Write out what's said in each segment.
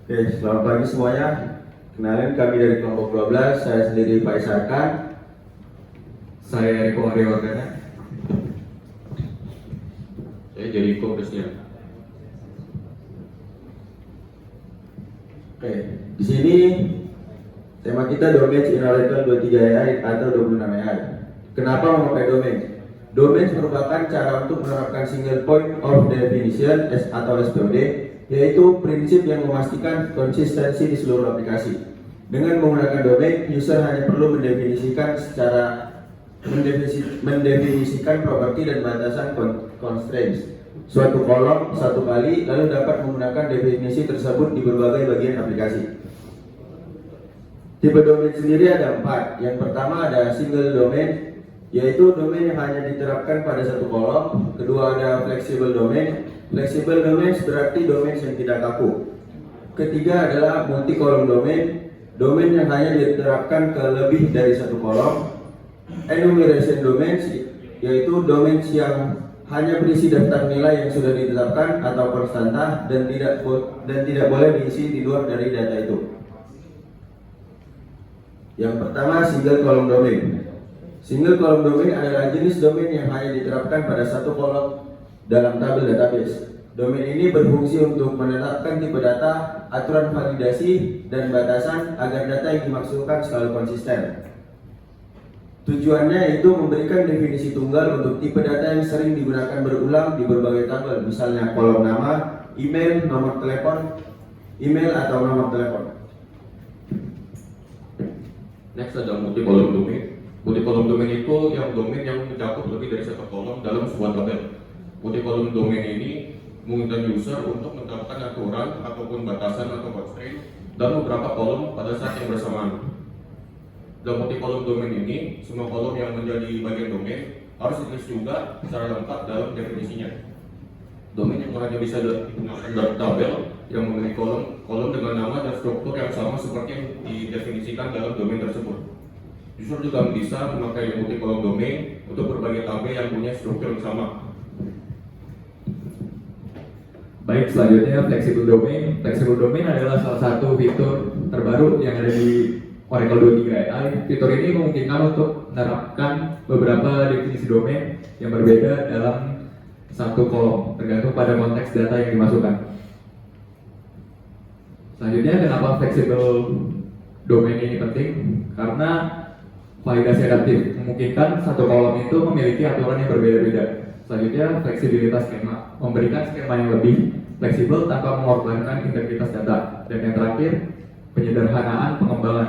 Oke, selamat pagi semuanya. Kenalin kami dari kelompok 12, saya sendiri Pak Isakan. Saya Eko Ariwardana. Saya jadi Christian. Oke, di sini tema kita domain intellectual 23 AI atau 26 AI. Kenapa memakai domain? Domain merupakan cara untuk menerapkan single point of definition atau SPOD, yaitu prinsip yang memastikan konsistensi di seluruh aplikasi. Dengan menggunakan domain, user hanya perlu mendefinisikan properti dan batasan constraints suatu kolom satu kali, lalu dapat menggunakan definisi tersebut di berbagai bagian aplikasi. Tipe domain sendiri ada 4. Yang pertama ada single domain, yaitu domain yang hanya diterapkan pada satu kolom. Kedua ada flexible domain. Flexible domain berarti domain yang tidak kaku. Ketiga adalah multi kolom domain, domain yang hanya diterapkan ke lebih dari satu kolom. Enumeration domains, yaitu domain yang hanya berisi daftar nilai yang sudah ditetapkan atau konstanta dan tidak boleh diisi di luar dari data itu. Yang pertama, single column domain. Single column domain adalah jenis domain yang hanya diterapkan pada satu kolom dalam tabel database. Domain ini berfungsi untuk menetapkan tipe data, aturan validasi, dan batasan agar data yang dimaksudkan selalu konsisten. Tujuannya itu memberikan definisi tunggal untuk tipe data yang sering digunakan berulang di berbagai tabel, misalnya kolom nama, email, nomor telepon, email atau nomor telepon. Next ada multi kolom domain. Multi kolom domain itu yang domain yang mencakup lebih dari satu kolom dalam sebuah tabel. Multi kolom domain ini memungkinkan user untuk menetapkan aturan ataupun batasan atau constraint dalam beberapa kolom pada saat yang bersamaan. Dalam multi kolom domain ini, semua kolom yang menjadi bagian domain harus ditulis juga secara lengkap dalam definisinya. Domain yang hanya bisa digunakan dalam tabel yang memiliki kolom dengan nama dan struktur yang sama seperti yang didefinisikan dalam domain tersebut. User juga bisa memakai multi kolom domain untuk berbagai tabel yang punya struktur yang sama. Baik, selanjutnya flexible domain. Flexible domain adalah salah satu fitur terbaru yang ada di Oracle 23 AI. Fitur ini memungkinkan untuk menerapkan beberapa definisi domain yang berbeda dalam satu kolom, tergantung pada konteks data yang dimasukkan. Selanjutnya, kenapa flexible domain ini penting? Karena validasi adaptif memungkinkan satu kolom itu memiliki aturan yang berbeda-beda. Selanjutnya, fleksibilitas skema, memberikan skema yang lebih fleksibel tanpa mengorbankan integritas data. Dan yang terakhir, penyederhanaan pengembangan,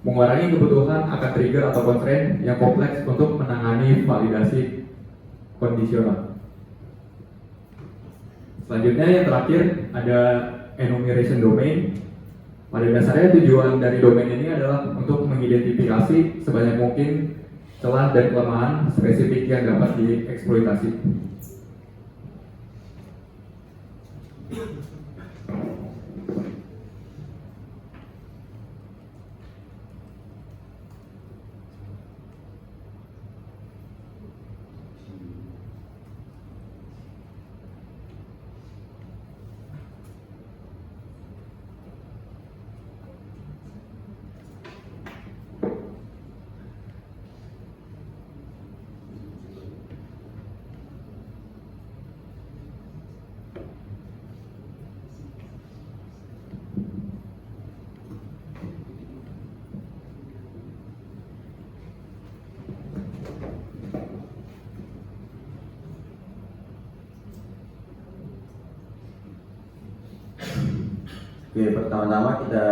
mengurangi kebutuhan akan trigger atau constraint yang kompleks untuk menangani validasi kondisional. Selanjutnya yang terakhir ada enumeration domain. Pada dasarnya tujuan dari domain ini adalah untuk mengidentifikasi sebanyak mungkin celah dan kelemahan spesifik yang dapat dieksploitasi. Oke, pertama-tama kita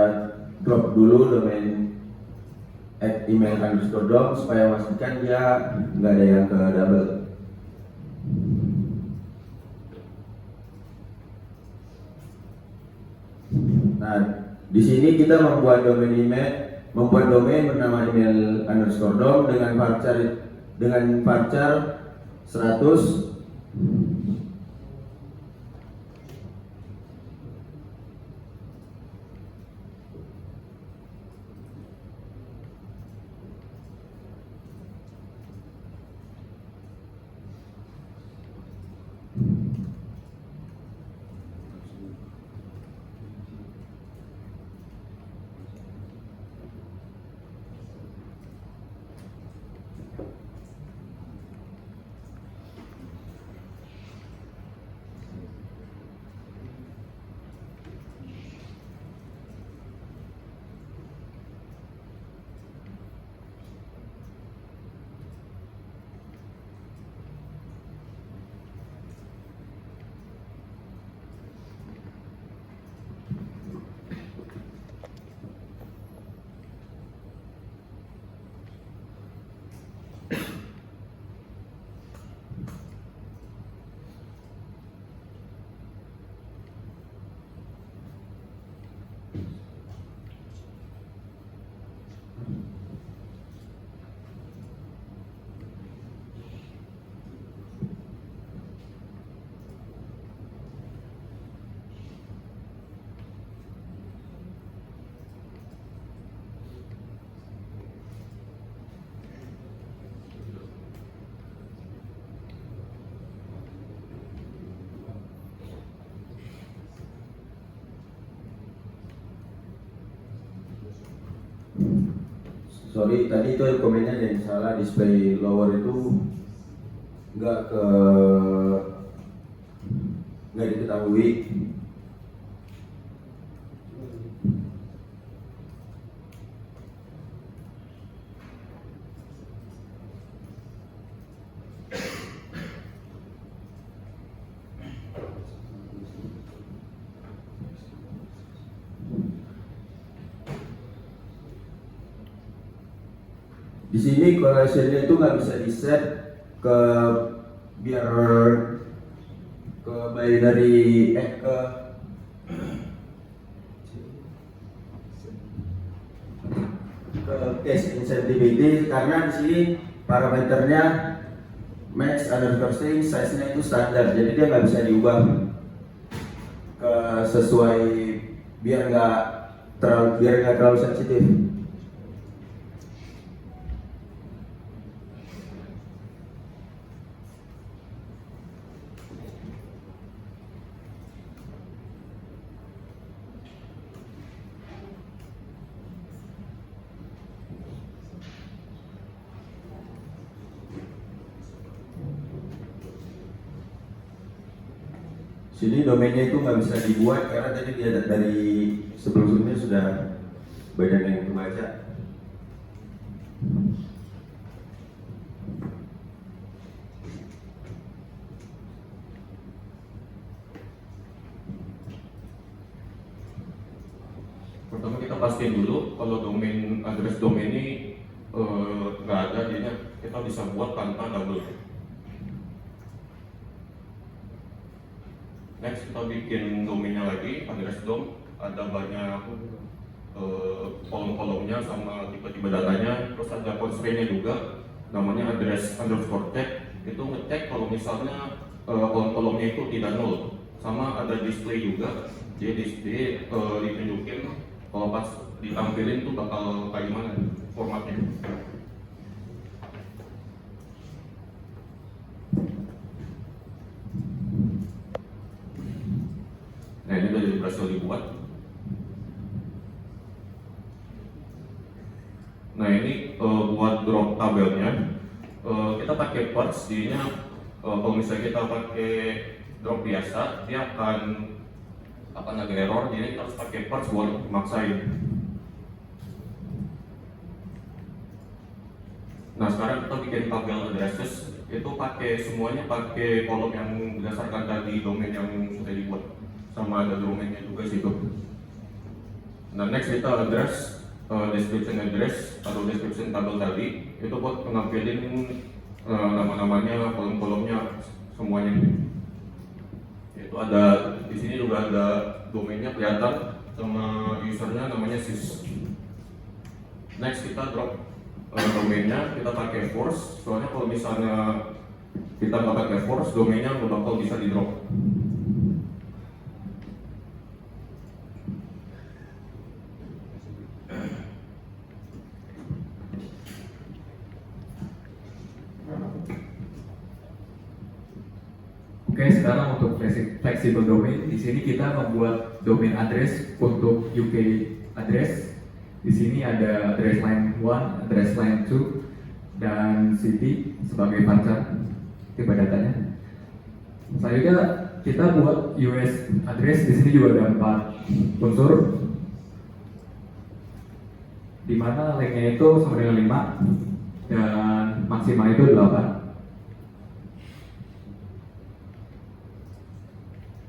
drop dulu domain @email_dom supaya memastikan dia nggak ada yang ke double. Nah, di sini kita membuat domain bernama email_dom dengan varchar 100. sorry tadi itu komennya yang salah, display lower itu nggak diketahui. Di sini correlationnya itu nggak bisa di set ke biar ke binary ke case insensitivity, karena di sini parameternya max underscore string size-nya itu standar, jadi dia nggak bisa diubah ke sesuai biar nggak terlalu sensitif. Sini domainnya itu nggak bisa dibuat karena tadi dia dari sebelumnya sudah banyak yang membaca. Pertama kita pastiin dulu kalau domain address domain ini nggak ada, jadinya kita bisa buat tanpa double. Next kita bikin domainnya lagi, address dom, ada banyak kolom-kolomnya sama tipe-tipe datanya, terus ada constraint-nya juga, namanya address underscore tag. Itu ngecek kalau misalnya kolom-kolomnya itu tidak null, sama ada display juga, jadi display ditunjukin kalau pas ditampilin tuh bakal kayak gimana formatnya. Nah ini udah berhasil dibuat. Nah ini buat drop tabelnya kita pakai parts, jadinya kalau misalnya kita pakai drop biasa dia akan agak error, jadi kita harus pakai parts buat maksain. Nah sekarang kita bikin tabel addresses, itu semuanya pakai kolom yang berdasarkan tadi domain yang sudah dibuat, sama ada domainnya juga situ. Nah next kita address description address atau description tabel tadi, itu buat penampilin nama-namanya, kolom-kolomnya semuanya. Itu ada di sini juga ada domainnya kelihatan sama usernya namanya sys. Next kita drop domainnya, kita pakai force, soalnya kalau misalnya kita nggak pakai force, domainnya nggak bakal bisa di drop. Oke, sekarang untuk flexible domain, di sini kita membuat domain address untuk UK address. Di sini ada address line 1, address line 2, dan city sebagai pancar tipe datanya. Selanjutnya kita buat US address. Di sini juga ada 4 unsur, di mana lengthnya itu sama dengan 5 dan maksimal itu 8.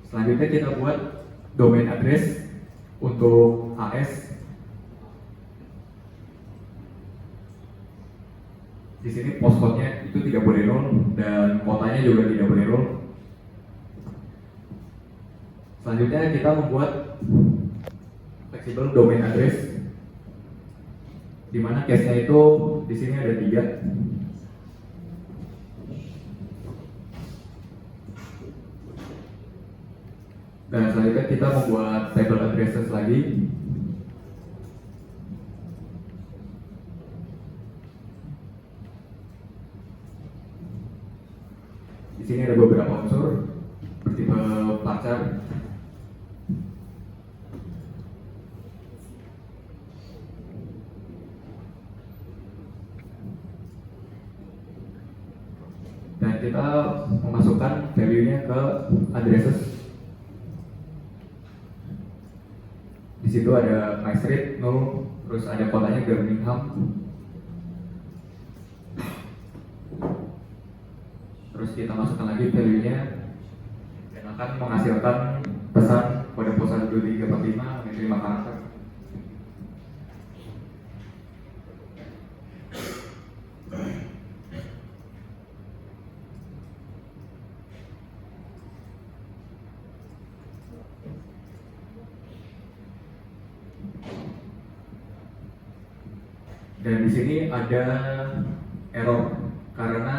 Selanjutnya kita buat domain address untuk AS. Di sini postcode-nya itu tidak boleh null dan kotanya juga tidak boleh null. Selanjutnya kita membuat flexible domain address, di mana case-nya itu di sini ada 3. Dan selanjutnya kita membuat table addresses lagi. Di sini ada beberapa unsur bertipe pacar. kita memasukkan value-nya ke addresses. Di situ ada my street, no, terus ada kotanya Birmingham. Terus kita masukkan lagi value-nya dan akan menghasilkan pesan kode pos 12345 menjadi 5 karakter. Dan di sini ada error karena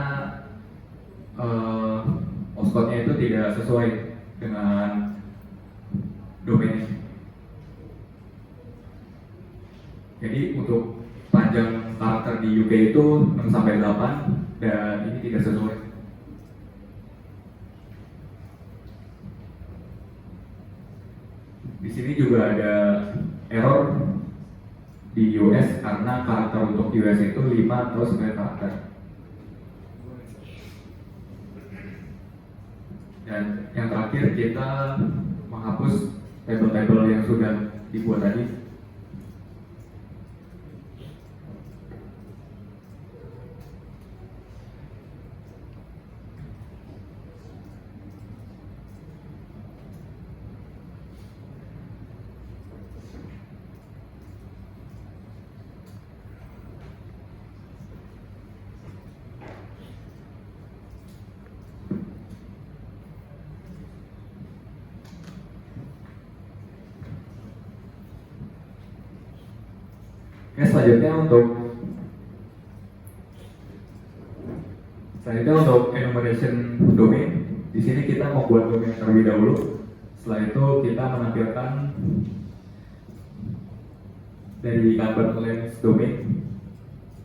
hostcode-nya itu tidak sesuai dengan domain. Jadi untuk panjang karakter di UK itu 6 sampai 8 dan ini tidak sesuai. Di sini juga ada error di US karena karakter untuk US itu 5 atau 9 karakter. Dan yang terakhir kita menghapus tabel-tabel yang sudah dibuat tadi. Oke, selanjutnya untuk enumeration domain. Di sini kita membuat domain terlebih dahulu. Setelah itu kita menampilkan dari convert lens domain.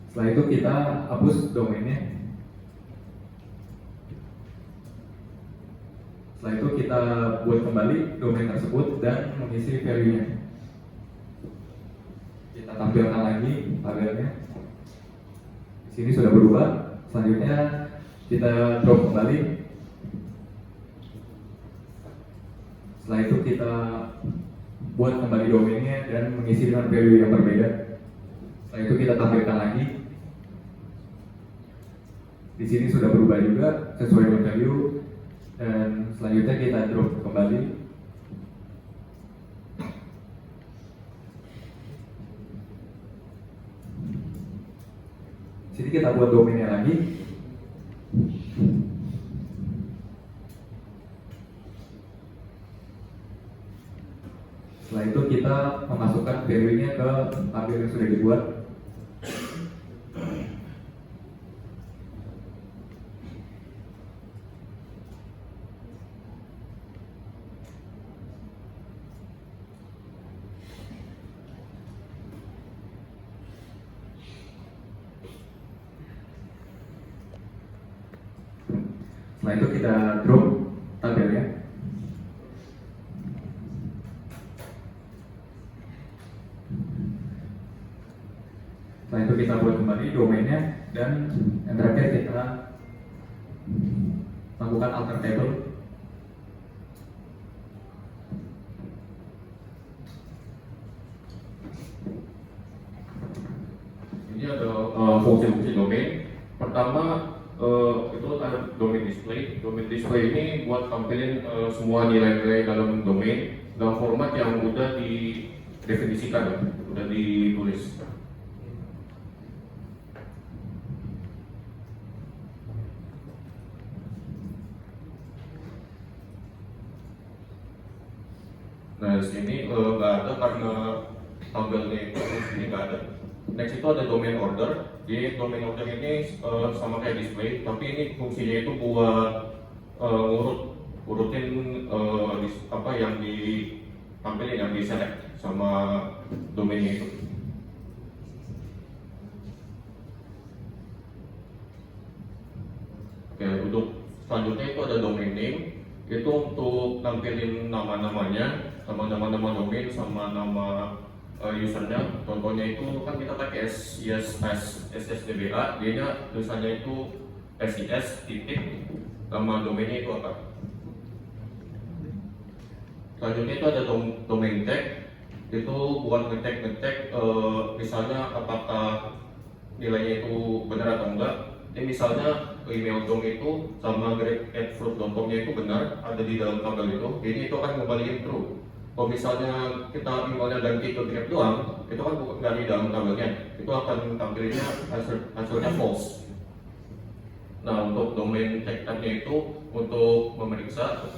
Setelah itu kita hapus domainnya. Setelah itu kita buat kembali domain tersebut dan mengisi value-nya. Kita tampilkan lagi tabelnya. Di sini sudah berubah. Selanjutnya kita drop kembali. Setelah itu kita buat kembali domainnya dan mengisi dengan value yang berbeda. Setelah itu kita tampilkan lagi. Di sini sudah berubah juga sesuai dengan value dan selanjutnya kita drop kembali. Sini kita buat domainnya lagi. Setelah itu kita memasukkan value-nya ke tabel yang sudah dibuat. Setelah itu kita drop tabelnya. Setelah itu kita buat kembali domainnya dan yang terakhir kita lakukan alter table. Ini ada fungsi-fungsi domain. Pertama itu ada domain display. Domain display ini buat tampilin semua nilai-nilai dalam domain dalam format yang udah didefinisikan, udah ditulis. Nah, di sini nggak ada karena tabelnya itu ini nggak ada. Next itu ada domain order. Di domain order ini sama kayak display, tapi ini fungsinya itu buat urutin apa yang ditampilin, yang di select sama domainnya itu. Oke, untuk selanjutnya itu ada domain name. Itu untuk nampilin nama-namanya, sama nama-nama domain, sama nama usernya. Contohnya itu kan kita pakai SSDBA, dia tulisannya itu SIS titik nama domainnya itu apa. Selanjutnya itu ada domain tag, itu buat ngecek misalnya apakah nilainya itu benar atau enggak. Ini misalnya email dom itu sama grade@fruit.com-nya itu benar, ada di dalam tabel itu, ini itu akan ngembaliin true. Kalau misalnya kita emailnya ganti ke grade doang, itu kan bukan dari dalam tabelnya, itu akan tampilnya hasilnya false. Nah, untuk domain tag tag-nya itu untuk memeriksa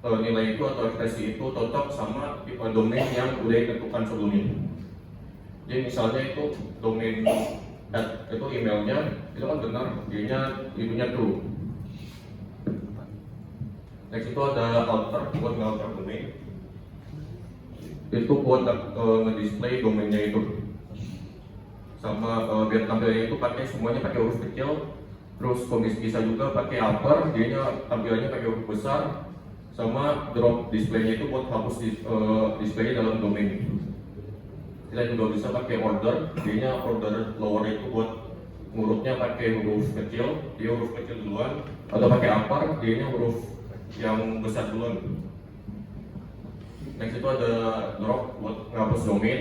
nilai itu atau ekspresi itu cocok sama domain yang udah ditentukan sebelumnya. Jadi misalnya itu domain itu emailnya itu kan benar, itunya true. Next itu ada alter, buat nge-alter domain. Itu buat nge-display domainnya itu. Sama biar tampilnya itu semuanya pakai huruf kecil. Terus bisa juga pakai upper, jadinya tampilannya pakai huruf besar. Sama drop displaynya itu buat hapus display dalam domain. Kita juga bisa pakai order, jadinya order lower itu buat ngurutnya pakai huruf kecil, dia huruf kecil duluan, atau pakai upper, jadinya huruf yang besar duluan. Next itu ada drop buat ngapus domain.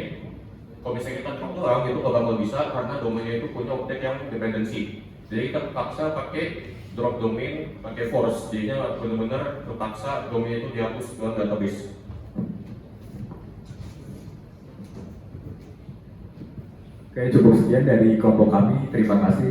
Kalau misalnya kita drop doang, itu kalau nggak bisa karena domainnya itu punya objek yang dependency. Jadi kita paksa pakai drop domain, pakai force, jadinya benar-benar terpaksa domain itu dihapus dalam database. Oke, cukup sekian dari kelompok kami. Terima kasih.